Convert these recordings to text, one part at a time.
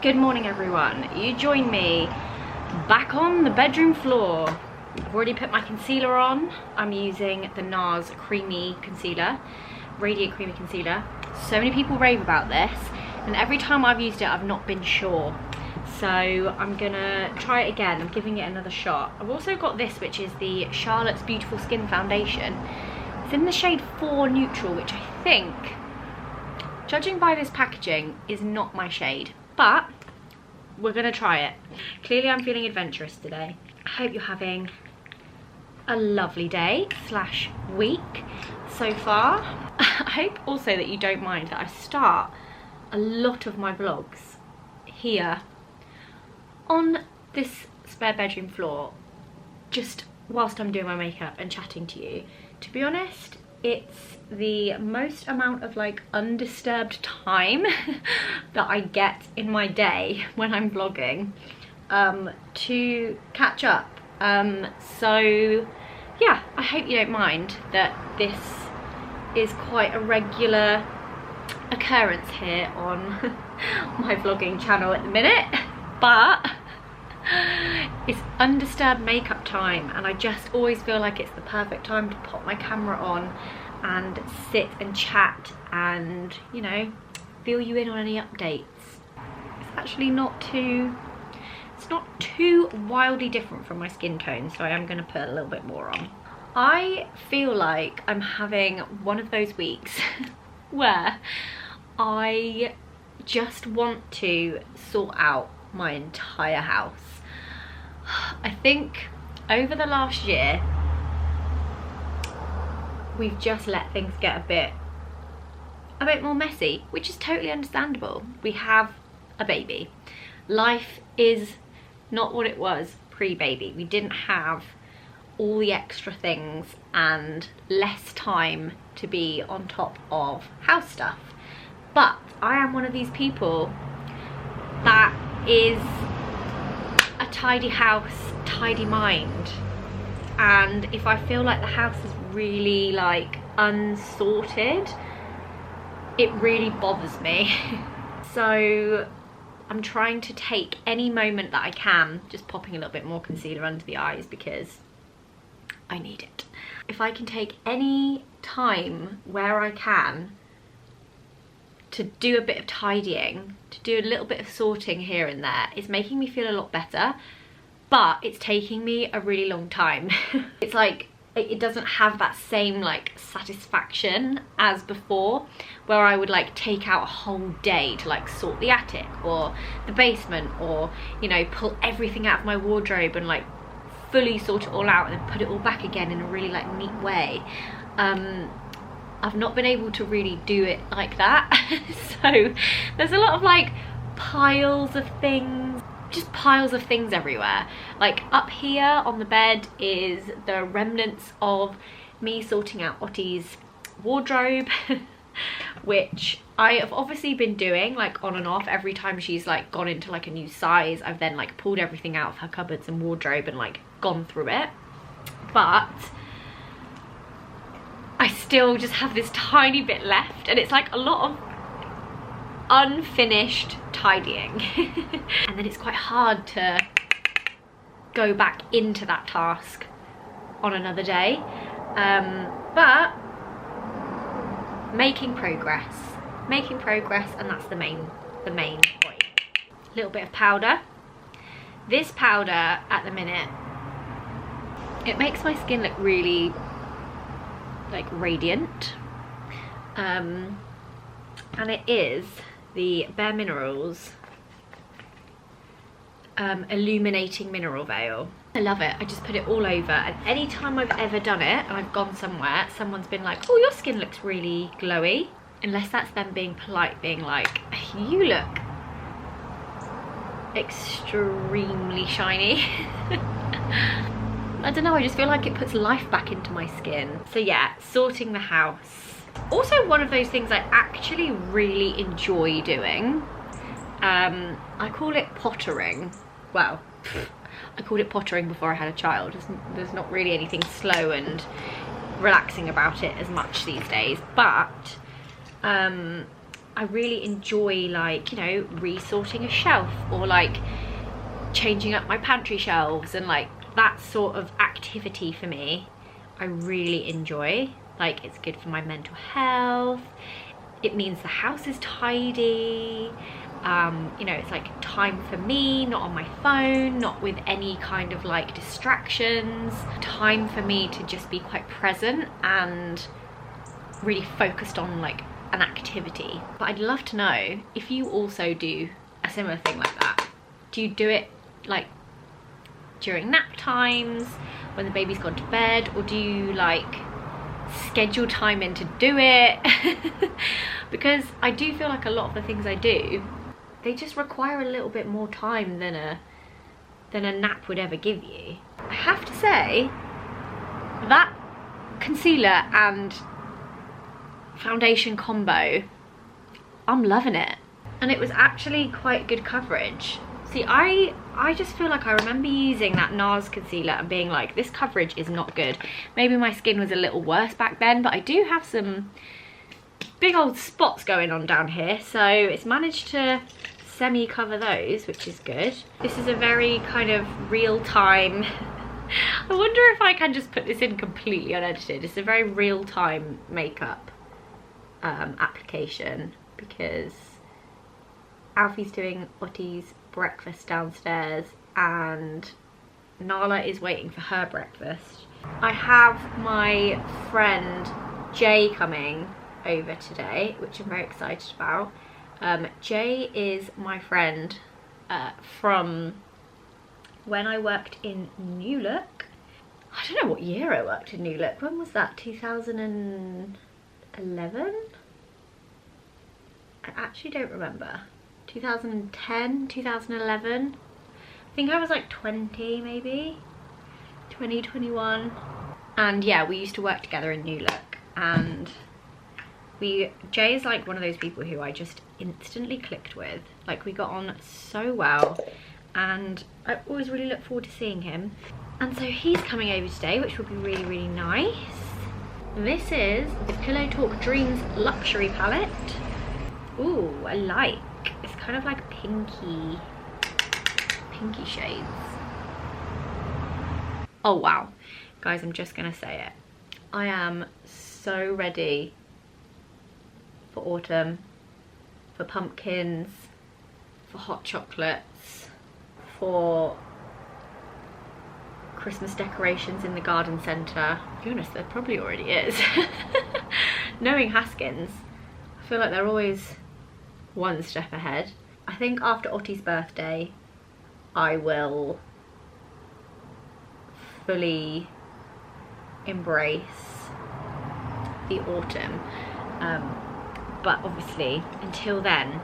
Good morning everyone. You join me back on the bedroom floor. I've already put my concealer on. I'm using the NARS creamy concealer, radiant creamy concealer. So many people rave about this and every time I've used it I've not been sure. So I'm gonna try it again. I'm giving it another shot. I've also got this, which is the Charlotte's Beautiful Skin Foundation. It's in the shade 4 Neutral, which I think, judging by this packaging, is not my shade. But we're gonna try it. Clearly I'm feeling adventurous today. I hope you're having a lovely day slash week so far. I hope also that you don't mind that I start a lot of my vlogs here on this spare bedroom floor, just whilst I'm doing my makeup and chatting to you. To be honest, it's the most amount of like undisturbed time that I get in my day when I'm vlogging to catch up. So yeah, I hope you don't mind that this is quite a regular occurrence here on my vlogging channel at the minute, but it's undisturbed makeup time and I just always feel like it's the perfect time to pop my camera on and sit and chat and, you know, fill you in on any updates. It's actually not too wildly different from my skin tone, so I am going to put a little bit more on. I feel like I'm having one of those weeks where I just want to sort out my entire house. I think over the last year we've just let things get a bit more messy, which is totally understandable. We have a baby. Life is not what it was pre-baby. We didn't have all the extra things and less time to be on top of house stuff. But I am one of these people that is a tidy house, tidy mind. And if I feel like the house is really like unsorted, it really bothers me. So I'm trying to take any moment that I can, just popping a little bit more concealer under the eyes because I need it. If I can take any time where I can to do a bit of tidying, to do a little bit of sorting here and there, it's making me feel a lot better, but it's taking me a really long time. It's like, it doesn't have that same like satisfaction as before, where I would like take out a whole day to like sort the attic or the basement, or, you know, pull everything out of my wardrobe and like fully sort it all out and then put it all back again in a really like neat way. I've not been able to really do it like that. So there's a lot of like piles of things, just piles of things everywhere. Like up here on the bed is the remnants of me sorting out Ottie's wardrobe, which I have obviously been doing like on and off. Every time she's like gone into like a new size, I've then like pulled everything out of her cupboards and wardrobe and like gone through it. But I still just have this tiny bit left and it's like a lot of unfinished tidying. And then it's quite hard to go back into that task on another day, but making progress, and that's the main point. A little bit of powder. This powder at the minute, it makes my skin look really like radiant, and it is the Bare Minerals Illuminating Mineral Veil. I love it. I just put it all over, and any time I've ever done it and I've gone somewhere, someone's been like, oh, your skin looks really glowy. Unless that's them being polite, being like, you look extremely shiny. I don't know, I just feel like it puts life back into my skin. So yeah, sorting the house. Also one of those things I actually really enjoy doing. I call it pottering. Well, I called it pottering before I had a child. There's not really anything slow and relaxing about it as much these days, but I really enjoy, like, you know, resorting a shelf, or like changing up my pantry shelves, and like that sort of activity for me I really enjoy. Like, it's good for my mental health. It means the house is tidy. You know, it's like time for me, not on my phone, not with any kind of like distractions. Time for me to just be quite present and really focused on like an activity. But I'd love to know if you also do a similar thing like that. Do you do it like during nap times, when the baby's gone to bed, or do you like schedule time in to do it? Because I do feel like a lot of the things I do, they just require a little bit more time than a nap would ever give you. I have to say, that concealer and foundation combo, I'm loving it. And it was actually quite good coverage. See, I just feel like I remember using that NARS concealer and being like, this coverage is not good. Maybe my skin was a little worse back then, but I do have some big old spots going on down here, so it's managed to semi-cover those, which is good. This is a very kind of real-time, I wonder if I can just put this in completely unedited. It's a very real-time makeup application, because Alfie's doing Ottie's breakfast downstairs and Nala is waiting for her breakfast. I have my friend Jay coming over today, which I'm very excited about. Jay is my friend from when I worked in New Look. I don't know what year I worked in New Look. When was that? 2011? I actually don't remember. 2010, 2011. I think I was like 20 maybe, 20, 21. And yeah, we used to work together in New Look, and Jay is like one of those people who I just instantly clicked with. Like, we got on so well, and I always really look forward to seeing him. And so he's coming over today, which will be really, really nice. This is the Pillow Talk Dreams Luxury Palette. Ooh, I like. It's kind of like pinky shades. Oh wow, guys, I'm just gonna say it. I am so ready for autumn, for pumpkins, for hot chocolates, for Christmas decorations in the garden centre. To be honest, there probably already is. Knowing Haskins, I feel like they're always one step ahead. I think after Ottie's birthday, I will fully embrace the autumn. But obviously, until then,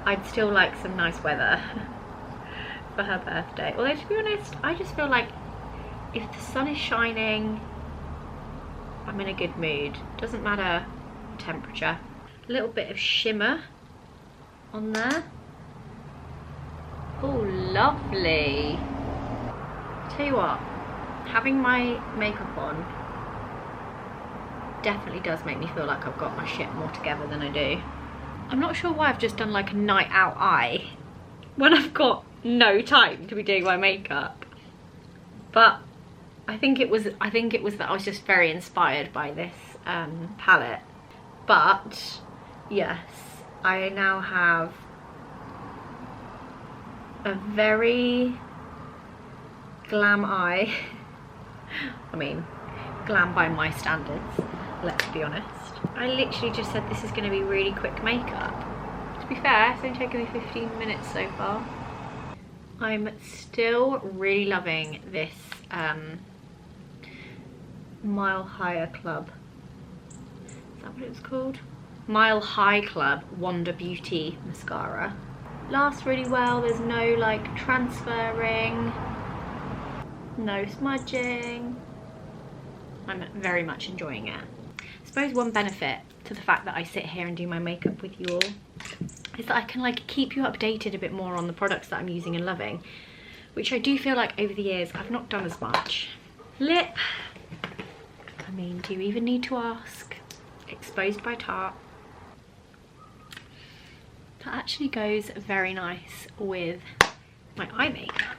I'd still like some nice weather for her birthday. Although, to be honest, I just feel like if the sun is shining, I'm in a good mood. Doesn't matter temperature. A little bit of shimmer on there. Oh, lovely. Tell you what, having my makeup on definitely does make me feel like I've got my shit more together than I do. I'm not sure why I've just done like a night out eye when I've got no time to be doing my makeup. But I think it was that I was just very inspired by this palette. But yes, I now have a very glam eye. I mean, glam by my standards, let's be honest. I literally just said this is going to be really quick makeup. To be fair, it's only taken me 15 minutes so far. I'm still really loving this Mile Higher Club. Is that what it was called? Mile High Club Wonder Beauty mascara. Lasts really well. There's no like transferring, no smudging. I'm very much enjoying it. I suppose one benefit to the fact that I sit here and do my makeup with you all is that I can like keep you updated a bit more on the products that I'm using and loving, which I do feel like over the years I've not done as much. Lip, I mean, do you even need to ask? Exposed by Tarte. That actually goes very nice with my eye makeup.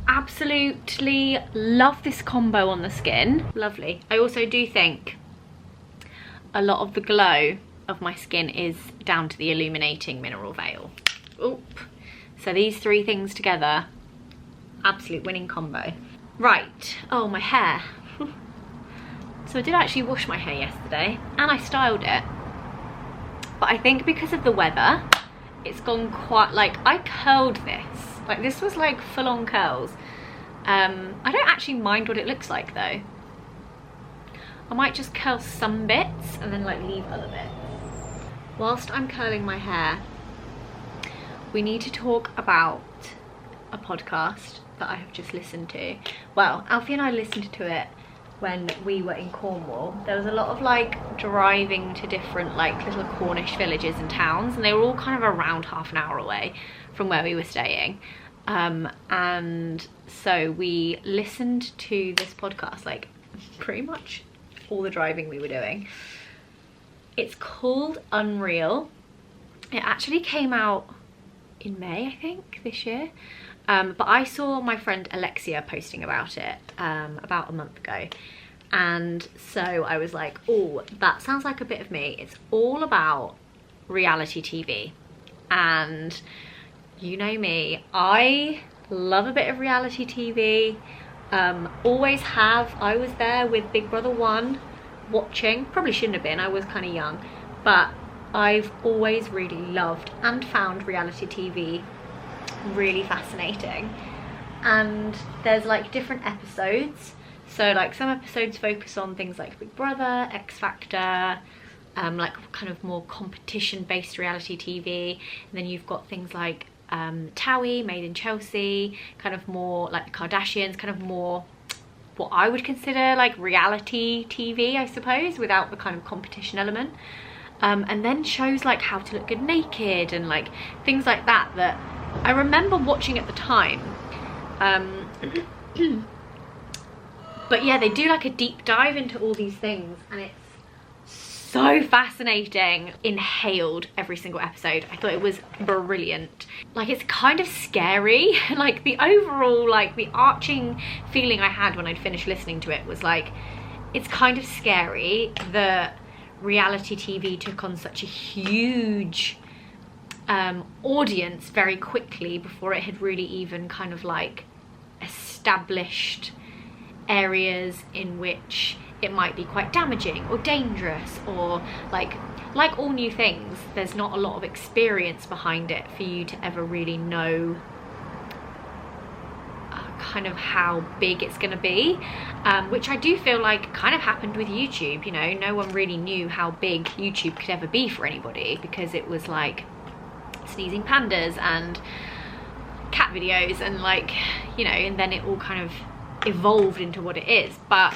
Absolutely love this combo on the skin. Lovely. I also do think a lot of the glow of my skin is down to the illuminating mineral veil. Oop. So these three things together, absolute winning combo. Right, oh, my hair. So I did actually wash my hair yesterday and I styled it. But I think because of the weather, it's gone quite, like, I curled this. Like, this was like full-on curls. I don't actually mind what it looks like though. I might just curl some bits and then like leave other bits. Whilst I'm curling my hair, we need to talk about a podcast that I have just listened to. Well, Alfie and I listened to it when we were in Cornwall. There was a lot of like driving to different like little Cornish villages and towns, and they were all kind of around half an hour away from where we were staying. And so we listened to this podcast like pretty much all the driving we were doing. It's called Unreal. It actually came out in May, I think, this year. But I saw my friend Alexia posting about it about a month ago. And so I was like, oh, that sounds like a bit of me. It's all about reality TV. And you know me, I love a bit of reality TV. Always have. I was there with Big Brother 1 watching. Probably shouldn't have been, I was kind of young. But I've always really loved and found reality TV really fascinating. And there's like different episodes. So like some episodes focus on things like Big Brother, X Factor, like kind of more competition based reality TV. And then you've got things like Towie, Made in Chelsea, kind of more like the Kardashians, kind of more what I would consider like reality TV, I suppose, without the kind of competition element. And then shows like How to Look Good Naked and like things like that that I remember watching at the time. But yeah, they do like a deep dive into all these things and it's so fascinating. Inhaled every single episode. I thought it was brilliant. Like, it's kind of scary. Like the overall, like the arching feeling I had when I'd finished listening to it was like, it's kind of scary that reality TV took on such a huge audience very quickly before it had really even kind of like established areas in which it might be quite damaging or dangerous, or like all new things, there's not a lot of experience behind it for you to ever really know kind of how big it's going to be, which I do feel like kind of happened with YouTube. You know, no one really knew how big YouTube could ever be for anybody because it was like sneezing pandas and cat videos and like, you know, and then it all kind of evolved into what it is. But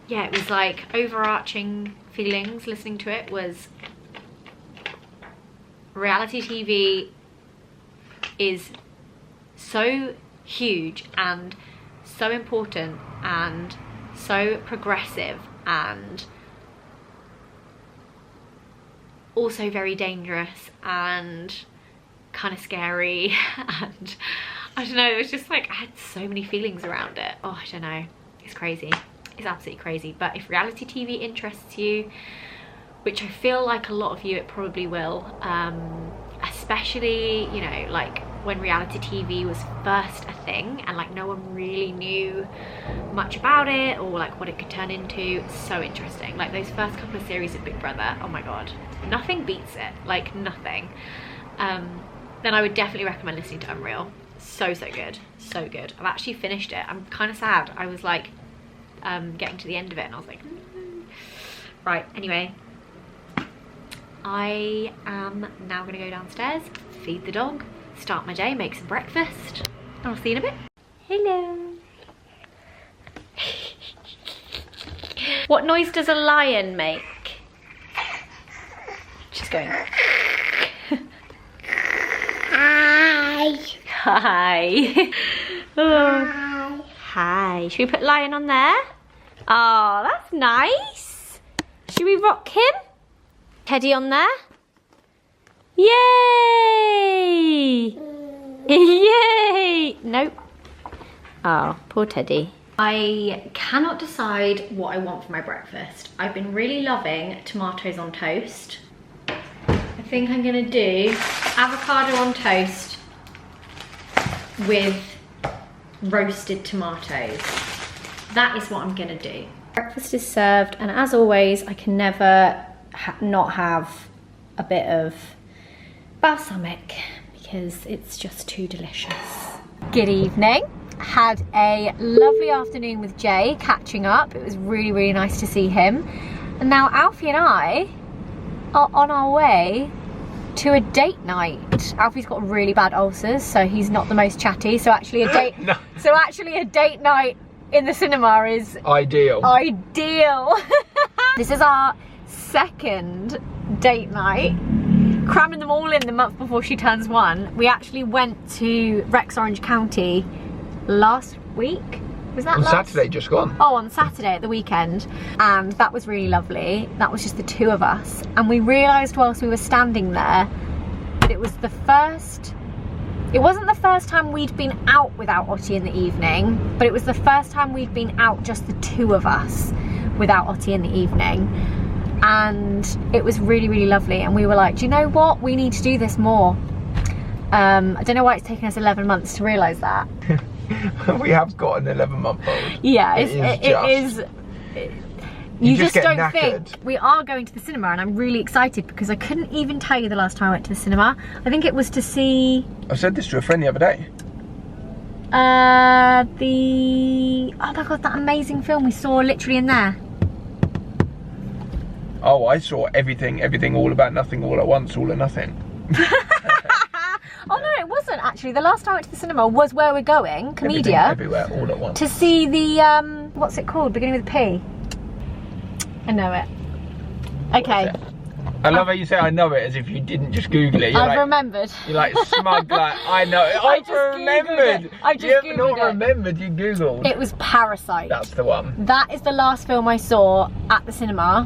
yeah, it was like overarching feelings listening to it was reality TV is so huge and so important and so progressive and also very dangerous and kind of scary. And I don't know, it was just like I had so many feelings around it. Oh, I don't know, it's crazy. It's absolutely crazy. But if reality TV interests you, which I feel like a lot of you it probably will, especially, you know, like when reality TV was first a thing and like no one really knew much about it or like what it could turn into. It's so interesting. Like those first couple of series of Big Brother, oh my god, nothing beats it, like nothing. Then I would definitely recommend listening to Unreal. So good, so good. I've actually finished it. I'm kind of sad. I was like getting to the end of it and I was like, right, anyway, I am now gonna go downstairs, feed the dog, start my day, make some breakfast, and I'll see you in a bit. Hello. What noise does a lion make? She's going. Hi. Hi. Oh. Hi. Should we put Lion on there? Oh, that's nice. Should we rock him? Teddy on there? Yay! Yay! Nope. Oh, poor Teddy. I cannot decide what I want for my breakfast. I've been really loving tomatoes on toast. I think I'm gonna do avocado on toast with roasted tomatoes. That is what I'm gonna do. Breakfast is served, and as always, I can never not have a bit of balsamic because it's just too delicious. Good evening. Had a lovely afternoon with Jay, catching up. It was really, really nice to see him. And now Alfie and I are on our way to a date night. Alfie's got really bad ulcers, so he's not the most chatty. So actually a date No. So actually a date night in the cinema is ideal. Ideal. This is our second date night. Cramming them all in the month before she turns 1. We actually went to Rex Orange County last week. Was that on last? Saturday just gone? Oh, on Saturday at the weekend, and that was really lovely. That was just the 2 of us, and we realised whilst we were standing there that it was the first. It wasn't the first time we'd been out without Ottie in the evening, but it was the first time we'd been out just the 2 of us without Ottie in the evening, and it was really, really lovely. And we were like, do you know what? We need to do this more. I don't know why it's taken us 11 months to realise that. We have got an 11-month-old. Yeah, it is. You just don't knackered. think. We are going to the cinema, and I'm really excited because I couldn't even tell you the last time I went to the cinema. I think it was to see. I said this to a friend the other day. Oh my god, that amazing film we saw literally in there. Oh, I saw everything, all about nothing, all at once, all or nothing. Oh no, it wasn't actually. The last time I went to the cinema was Where We're Going, Comedia. Everywhere, all at once. To see the, what's it called? Beginning with a P. I know it. Okay. I love how you say I know it as if you didn't just Google it. I've remembered. You're like smug, like, I know it. I've remembered. I just you have Googled not remembered, you Googled. It was Parasite. That's the one. That is the last film I saw at the cinema.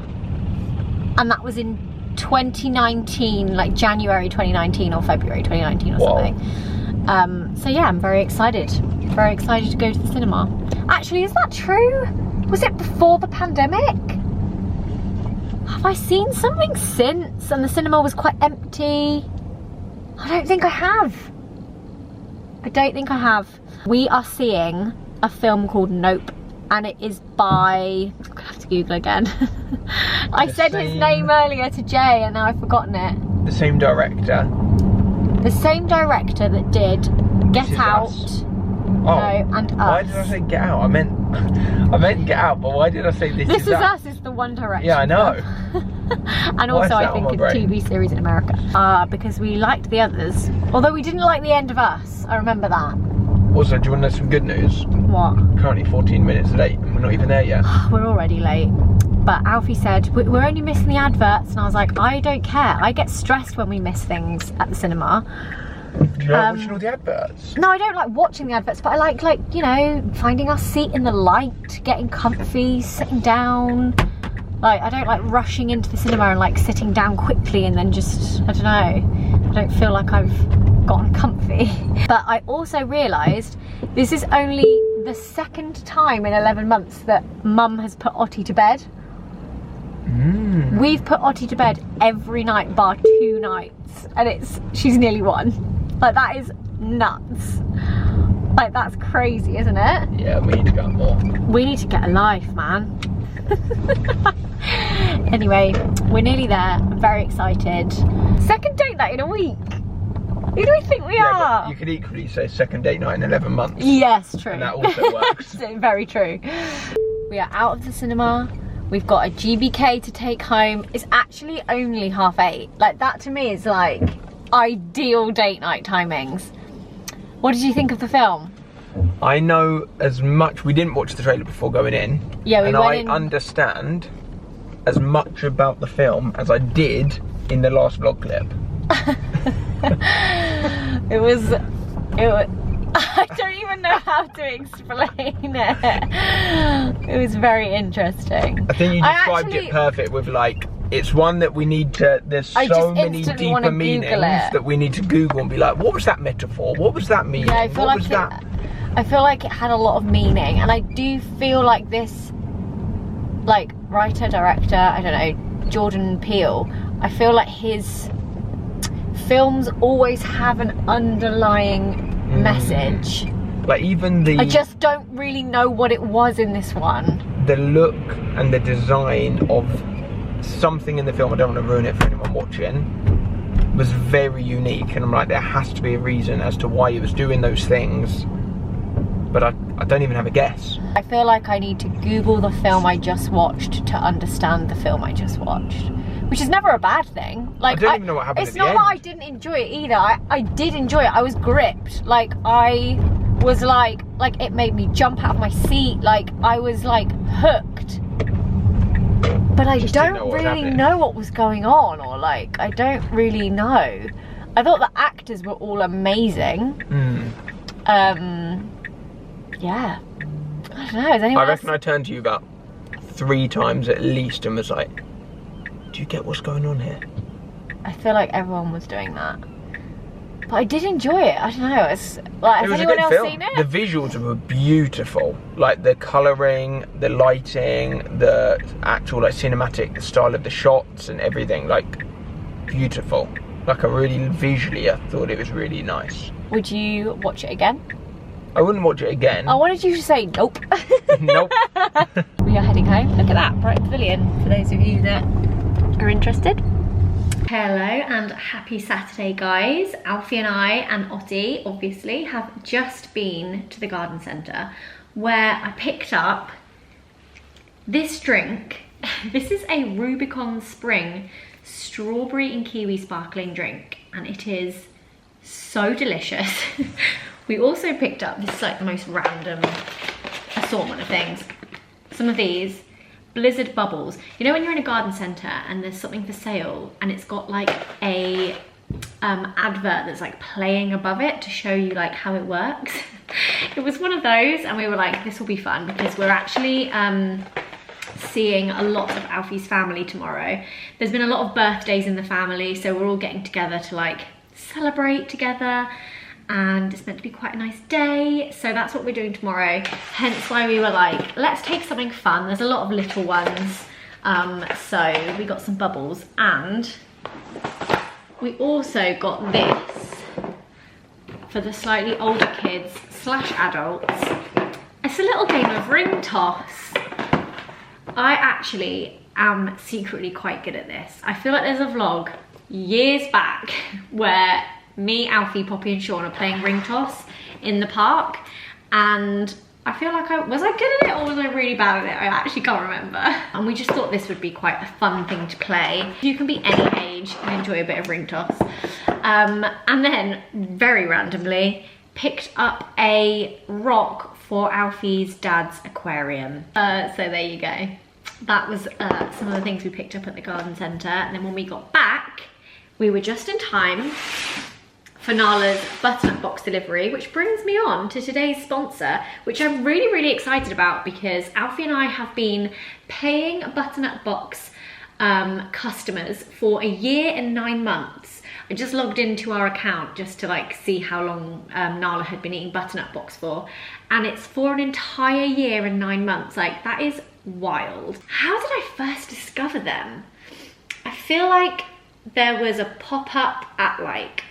And that was in 2019, like January 2019 or February 2019 or something. So yeah, I'm very excited. Very excited to go to the cinema. Actually, is that true? Was it before the pandemic? Have I seen something since and the cinema was quite empty? I don't think I have. I don't think I have. We are seeing a film called Nope, and it is by, I'm gonna have to Google again. I said his name earlier to Jay and now I've forgotten it. The same director. The same director that did Get Out, Oh, and Us. why did I say Get Out? I meant Get Out, but why did I say This Is Us is the One Direction. Yeah, I know. And also I think it's a TV series in America. Because we liked the others. Although we didn't like the end of Us. I remember that. Also, do you want to know some good news? What? Currently 14 minutes late and we're not even there yet. We're already late. But Alfie said, we're only missing the adverts. And I was like, I don't care. I get stressed when we miss things at the cinema. Do you like watching all the adverts? No, I don't like watching the adverts, but I like, you know, finding our seat in the light, getting comfy, sitting down. Like, I don't like rushing into the cinema and like sitting down quickly and then just, I don't know. I don't feel like I've gotten comfy. But I also realised this is only the second time in 11 months that Mum has put Ottie to bed. We've put Ottie to bed every night bar 2 nights, and she's nearly 1. Like, that is nuts. Like, that's crazy, isn't it? Yeah, we need to go more. We need to get a life, man. Anyway, we're nearly there. I'm very excited. Second date night in a week. Who do we think we are? But you could equally say second date night in 11 months. Yes, true. And that also works. Very true. We are out of the cinema. We've got a GBK to take home. It's actually only 8:30. Like, that to me is like ideal date night timings. What did you think of the film? I know as much. We didn't watch the trailer before going in. Yeah, we went in. I understand as much about the film as I did in the last vlog clip. It was I don't even know how to explain it. It was very interesting. I think you described it perfect with like It's one that we need to, there's so many deeper meanings that we need to Google and be like, what was that metaphor? What was that meaning? Yeah, I feel like it had a lot of meaning, and I do feel like this, like, writer, director, I don't know, Jordan Peele, I feel like his films always have an underlying message. Like even I just don't really know what it was in this one. The look and the design of something in the film, I don't want to ruin it for anyone watching, was very unique, and I'm like, there has to be a reason as to why he was doing those things, but I don't even have a guess. I feel like I need to Google the film I just watched to understand the film I just watched, which is never a bad thing. Like, I don't even know what happened at the end. It's not that I didn't enjoy it either. I did enjoy it. I was gripped. Like, I was like it made me jump out of my seat. Like, I was like hooked. But I don't really know what was going on, or like, I don't really know. I thought the actors were all amazing. Yeah. I don't know, is anyone I reckon I turned to you about 3 times at least and was like, do you get what's going on here? I feel like everyone was doing that. But I did enjoy it. I don't know. It's like, has anyone else seen it? The visuals were beautiful. Like the colouring, the lighting, the actual like cinematic, the style of the shots and everything. Like beautiful. Like visually, I thought it was really nice. Would you watch it again? I wouldn't watch it again. I wanted you to say nope. Nope. We are heading home. Look at that, Bright Pavilion, for those of you that are interested. Hello and happy Saturday, guys. Alfie and I and Ottie obviously have just been to the garden centre where I picked up this drink. This is a Rubicon Spring strawberry and kiwi sparkling drink, and it is so delicious. We also picked up, this is like the most random assortment of things. Some of these Blizzard bubbles. You know when you're in a garden centre and there's something for sale and it's got like a advert that's like playing above it to show you like how it works. It was one of those, and we were like, this will be fun because we're actually seeing a lot of Alfie's family tomorrow. There's been a lot of birthdays in the family, so we're all getting together to like celebrate together, and it's meant to be quite a nice day, so that's what we're doing tomorrow. Hence why we were like, let's take something fun. There's a lot of little ones, so we got some bubbles, and we also got this for the slightly older kids / adults. It's a little game of ring toss. I actually am secretly quite good at this. I feel like there's a vlog years back where me, Alfie, Poppy and Sean are playing ring toss in the park, and I feel like was I good at it or was I really bad at it? I actually can't remember. And we just thought this would be quite a fun thing to play. You can be any age and enjoy a bit of ring toss. And then, very randomly, picked up a rock for Alfie's dad's aquarium. So there you go. That was some of the things we picked up at the garden centre. And then when we got back, we were just in time for Nala's Butternut Box delivery, which brings me on to today's sponsor, which I'm really, really excited about because Alfie and I have been paying Butternut Box customers for 1 year and 9 months. I just logged into our account just to like see how long Nala had been eating Butternut Box for, and it's for an entire 1 year and 9 months. Like, that is wild. How did I first discover them? I feel like there was a pop-up at like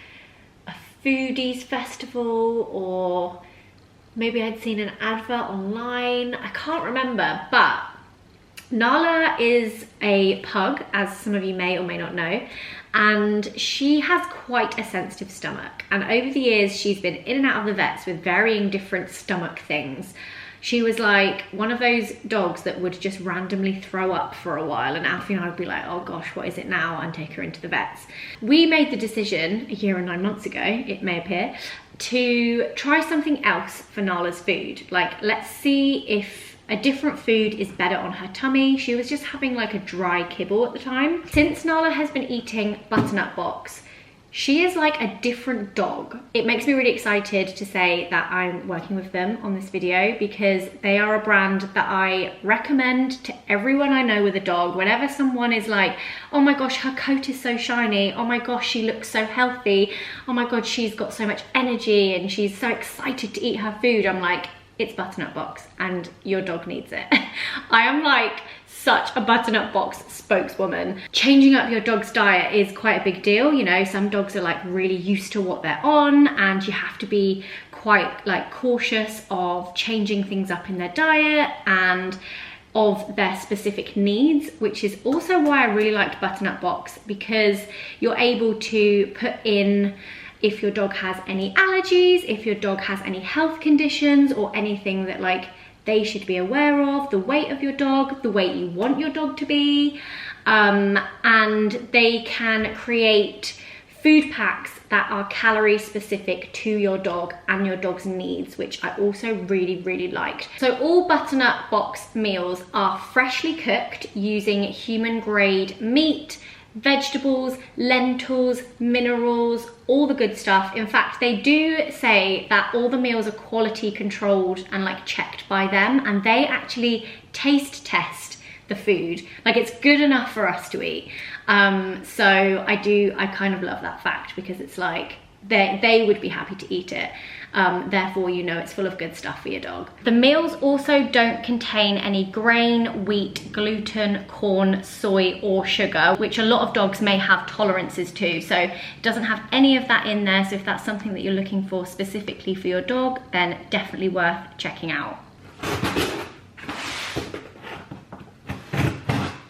a foodies festival, or maybe I'd seen an advert online. I can't remember, but Nala is a pug, as some of you may or may not know, and she has quite a sensitive stomach, and over the years she's been in and out of the vets with varying different stomach things. She was like one of those dogs that would just randomly throw up for a while, and Alfie and I would be like, oh gosh, what is it now? And take her into the vets. We made the decision 1 year and 9 months ago, it may appear, to try something else for Nala's food. Like, let's see if a different food is better on her tummy. She was just having like a dry kibble at the time. Since Nala has been eating Butternut Box, She is like a different dog. It makes me really excited to say that I'm working with them on this video because they are a brand that I recommend to everyone I know with a dog. Whenever someone is like, oh my gosh, her coat is so shiny. Oh my gosh, she looks so healthy. Oh my God, she's got so much energy and she's so excited to eat her food. I'm like, it's Butternut Box and your dog needs it. I am like such a Butternut Box spokeswoman. Changing up your dog's diet is quite a big deal. You know, some dogs are like really used to what they're on and you have to be quite like cautious of changing things up in their diet and of their specific needs, which is also why I really liked Butternut Box, because you're able to put in if your dog has any allergies, if your dog has any health conditions or anything that like they should be aware of, the weight of your dog, the weight you want your dog to be, and they can create food packs that are calorie specific to your dog and your dog's needs, which I also really, really liked. So all Butternut Box meals are freshly cooked using human grade meat, vegetables, lentils, minerals, all the good stuff. In fact, they do say that all the meals are quality controlled and like checked by them, and they actually taste test the food. Like it's good enough for us to eat. So I kind of love that fact because it's like they would be happy to eat it. Therefore, you know it's full of good stuff for your dog. The meals also don't contain any grain, wheat, gluten, corn, soy, or sugar, which a lot of dogs may have tolerances to. So it doesn't have any of that in there. So if that's something that you're looking for specifically for your dog, then definitely worth checking out.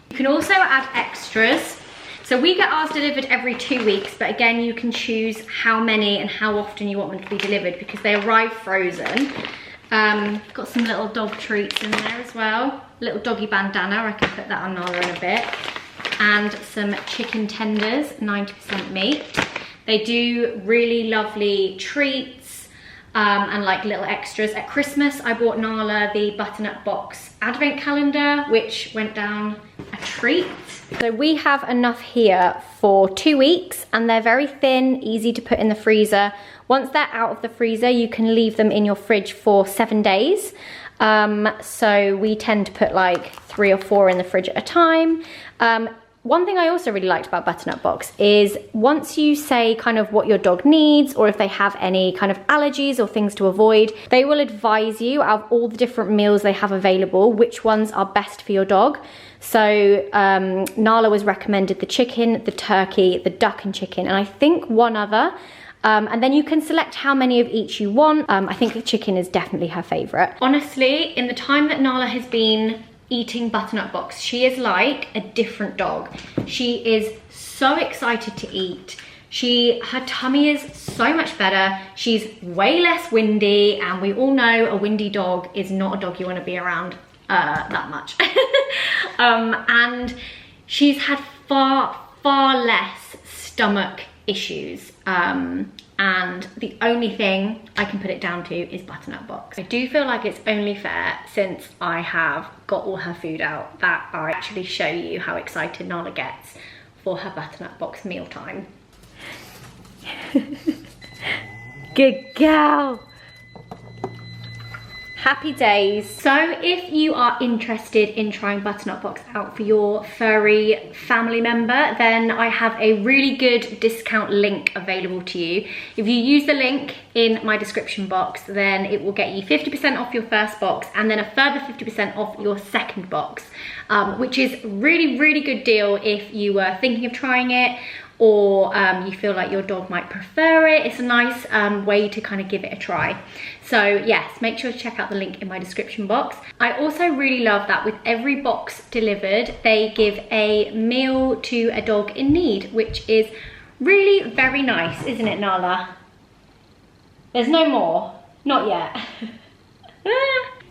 You can also add extras. So we get ours delivered every 2 weeks, but again, you can choose how many and how often you want them to be delivered because they arrive frozen. Got some little dog treats in there as well. Little doggy bandana, I can put that on Nala in a bit. And some chicken tenders, 90% meat. They do really lovely treats and like little extras. At Christmas, I bought Nala the Butternut Box advent calendar, which went down a treat. So we have enough here for 2 weeks and they're very thin, easy to put in the freezer. Once they're out of the freezer, you can leave them in your fridge for 7 days. So we tend to put like 3 or 4 in the fridge at a time. One thing I also really liked about Butternut Box is once you say kind of what your dog needs or if they have any kind of allergies or things to avoid, they will advise you out of all the different meals they have available, which ones are best for your dog. So Nala was recommended the chicken, the turkey, the duck and chicken, and I think one other. And then you can select how many of each you want. I think the chicken is definitely her favorite. Honestly, in the time that Nala has been eating Butternut Box, she is like a different dog. She is so excited to eat. Her tummy is so much better. She's way less windy, and we all know a windy dog is not a dog you want to be around that much. And she's had far less stomach issues. And the only thing I can put it down to is Butternut Box. I do feel like it's only fair, since I have got all her food out, that I actually show you how excited Nala gets for her Butternut Box mealtime. Good girl. Happy days. So if you are interested in trying Butternut Box out for your furry family member, then I have a really good discount link available to you. If you use the link in my description box, then it will get you 50% off your first box and then a further 50% off your second box, which is really good deal if you were thinking of trying it, or you feel like your dog might prefer it. It's a nice way to kind of give it a try. So yes, make sure to check out the link in my description box. I also really love that with every box delivered, they give a meal to a dog in need, which is really very nice, isn't it, Nala? There's no more, not yet.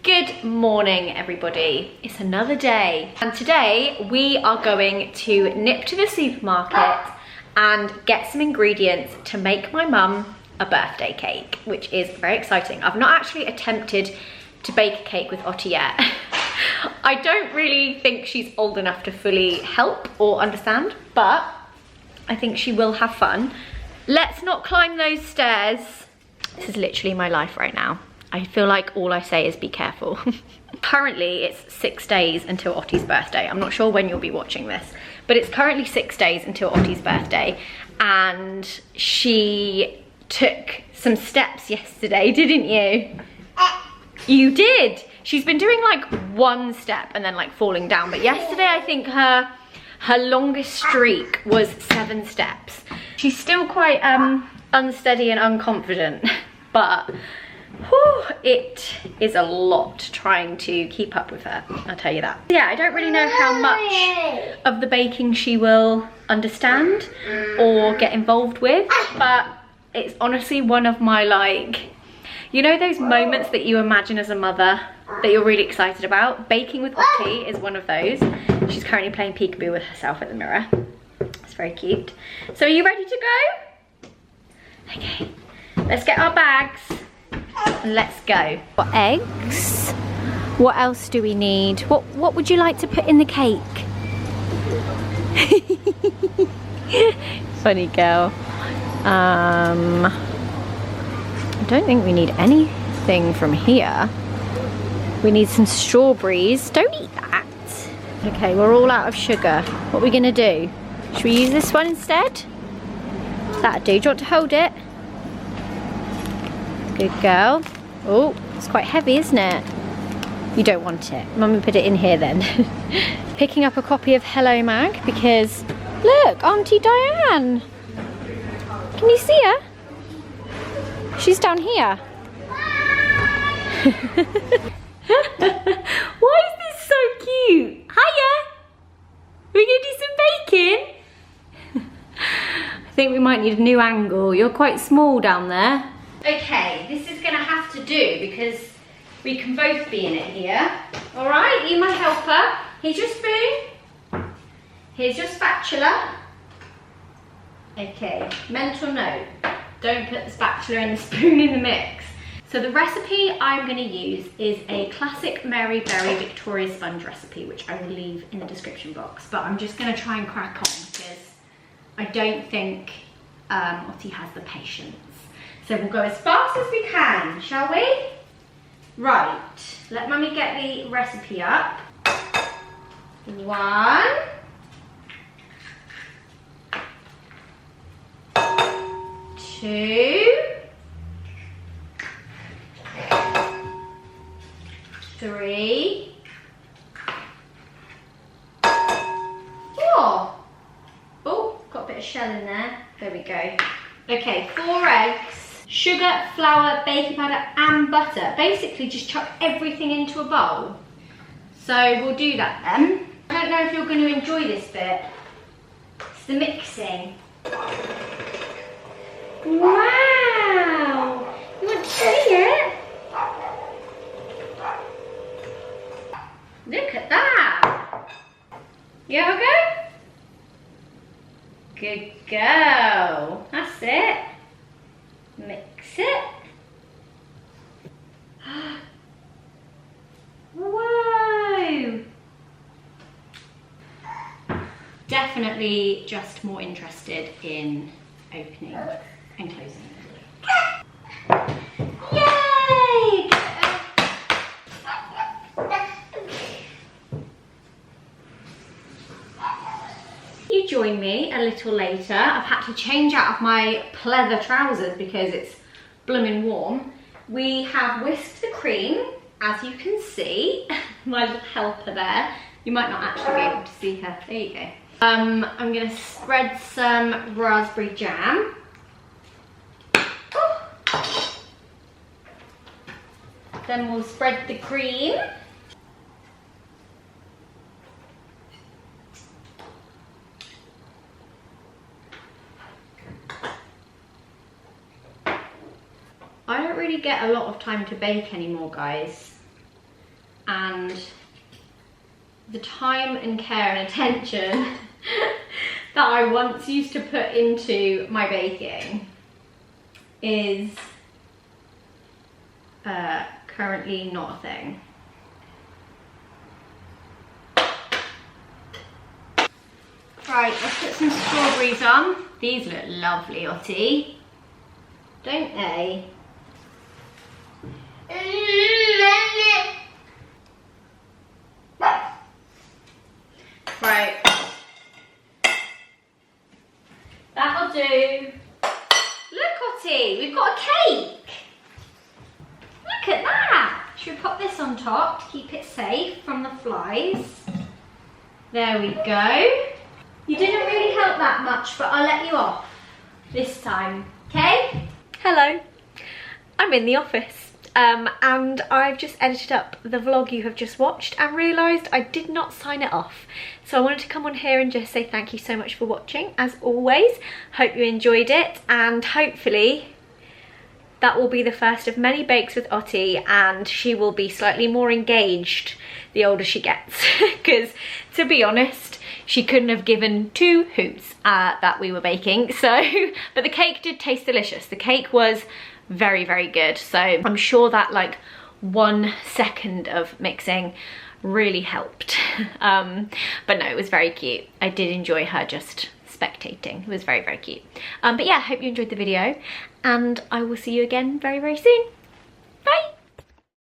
Good morning, everybody. It's another day. And today we are going to nip to the supermarket and get some ingredients to make my mum a birthday cake, which is very exciting. I've not actually attempted to bake a cake with Ottie yet. I don't really think she's old enough to fully help or understand, but I think she will have fun. let's not climb those stairs. This is literally my life right now. I feel like all I say is be careful. Currently, it's 6 days until Ottie's birthday. I'm not sure when you'll be watching this, but it's currently 6 days until Ottie's birthday, and she took some steps yesterday, didn't you? You did. She's been doing like 1 step and then like falling down, but yesterday I think her longest streak was 7 steps. She's still quite unsteady and unconfident, but whew, it is a lot trying to keep up with her, I'll tell you that. Yeah, I don't really know how much of the baking she will understand or get involved with, but it's honestly one of my, like, you know those moments that you imagine as a mother that you're really excited about? Baking with Ottie is one of those. She's currently playing peekaboo with herself at the mirror. It's very cute. So are you ready to go? Okay, let's get our bags and let's go. Got eggs. What else do we need? What would you like to put in the cake? Funny girl. I don't think we need anything from here. We need some strawberries. Don't eat that. Okay, we're all out of sugar. What are we gonna do? Should we use this one instead? That'll do. Do you want to hold it? Good girl. Oh, it's quite heavy, isn't it? You don't want it. Mummy put it in here then. Picking up a copy of Hello Mag because, look, Auntie Diane. Can you see her? She's down here. Why is this so cute? Hiya! Are we gonna do some baking? I think we might need a new angle. You're quite small down there. Okay, this is gonna have to do because we can both be in it here. All right, you my helper. Here's your spoon. Here's your spatula. Okay, mental note. Don't put the spatula and the spoon in the mix. So the recipe I'm gonna use is a classic Mary Berry Victoria sponge recipe, which I will leave in the description box. But I'm just gonna try and crack on because I don't think Ottie has the patience. So we'll go as fast as we can, shall we? Right, let Mummy get the recipe up. 1, 2, 3, 4. Oh, got a bit of shell in there. There we go. Okay, 4 eggs, sugar, flour, baking powder and butter. Basically just chuck everything into a bowl. So we'll do that then. I don't know if you're going to enjoy this bit. It's the mixing. Wow! You want to see it? Look at that! You okay? Good girl. That's it. Mix it. Whoa! Definitely just more interested in opening and closing it. Yay! You join me a little later. I've had to change out of my pleather trousers because it's blooming warm. We have whisked the cream, as you can see. My little helper there. You might not actually be able to see her. There you go. I'm gonna spread some raspberry jam. Then we'll spread the cream. I don't really get a lot of time to bake anymore, guys. And the time and care and attention that I once used to put into my baking is currently not a thing. Right, let's put some strawberries on. These look lovely, Ottie. Don't they? Right. That'll do. Look, Ottie, we've got a cake. Look at that. Should we pop this on top to keep it safe from the flies? There we go. You didn't really help that much, but I'll let you off this time, okay? Hello. I'm in the office. And I've just edited up the vlog you have just watched and realised I did not sign it off. So I wanted to come on here and just say thank you so much for watching, as always. Hope you enjoyed it, and hopefully that will be the first of many bakes with Ottie, and she will be slightly more engaged the older she gets. Because, to be honest, she couldn't have given two hoots that we were baking. So, but the cake did taste delicious. The cake was very, very good. So I'm sure that like 1 second of mixing really helped. But no, it was very cute. I did enjoy her just spectating. It was very, very cute. But yeah, I hope you enjoyed the video, and I will see you again very, very soon.